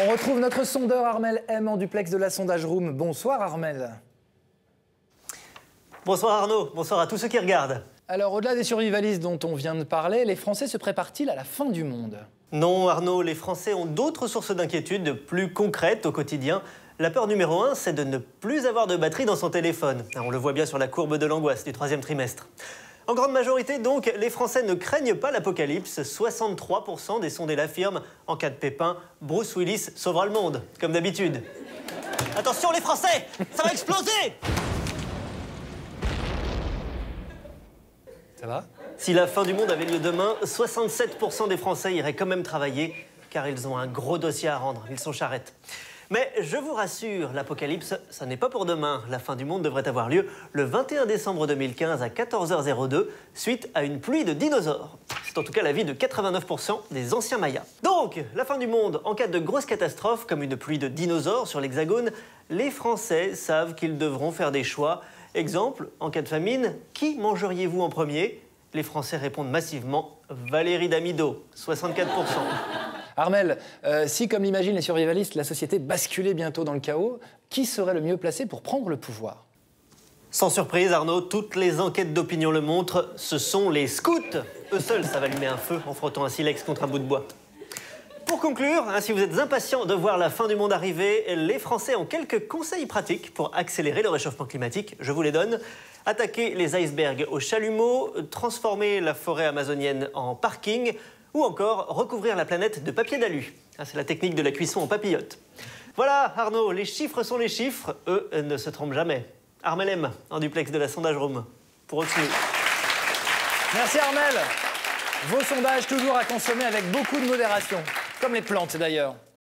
On retrouve notre sondeur Armel M en duplex de la Sondage Room. Bonsoir Armel. Bonsoir Arnaud, bonsoir à tous ceux qui regardent. Alors au-delà des survivalistes dont on vient de parler, les Français se préparent-ils à la fin du monde? Non Arnaud, les Français ont d'autres sources d'inquiétude plus concrètes au quotidien. La peur numéro 1, c'est de ne plus avoir de batterie dans son téléphone. On le voit bien sur la courbe de l'angoisse du 3e trimestre. En grande majorité, donc, les Français ne craignent pas l'apocalypse. 63% des sondés l'affirment. En cas de pépin, Bruce Willis sauvera le monde, comme d'habitude. Attention les Français, ça va exploser! Ça va? Si la fin du monde avait lieu demain, 67% des Français iraient quand même travailler, car ils ont un gros dossier à rendre, ils sont charrettes. Mais je vous rassure, l'apocalypse, ça n'est pas pour demain. La fin du monde devrait avoir lieu le 21 décembre 2015 à 14h02, suite à une pluie de dinosaures. C'est en tout cas l'avis de 89% des anciens Mayas. Donc, la fin du monde, en cas de grosse catastrophe, comme une pluie de dinosaures sur l'Hexagone, les Français savent qu'ils devront faire des choix. Exemple, en cas de famine, qui mangeriez-vous en premier? Les Français répondent massivement Valérie Damido, 64%. Armel, si comme l'imaginent les survivalistes, la société basculait bientôt dans le chaos, qui serait le mieux placé pour prendre le pouvoir? Sans surprise Arnaud, toutes les enquêtes d'opinion le montrent, ce sont les scouts. Eux seuls savent allumer un feu en frottant un silex contre un bout de bois. Pour conclure, si vous êtes impatient de voir la fin du monde arriver, les Français ont quelques conseils pratiques pour accélérer le réchauffement climatique. Je vous les donne. Attaquer les icebergs au chalumeau, transformer la forêt amazonienne en parking ou encore recouvrir la planète de papier d'alu. C'est la technique de la cuisson en papillote. Voilà Arnaud, les chiffres sont les chiffres, eux ne se trompent jamais. Armel M, en duplex de la Sondage Room, pour Oxnu. Merci Armel. Vos sondages toujours à consommer avec beaucoup de modération, comme les plantes d'ailleurs.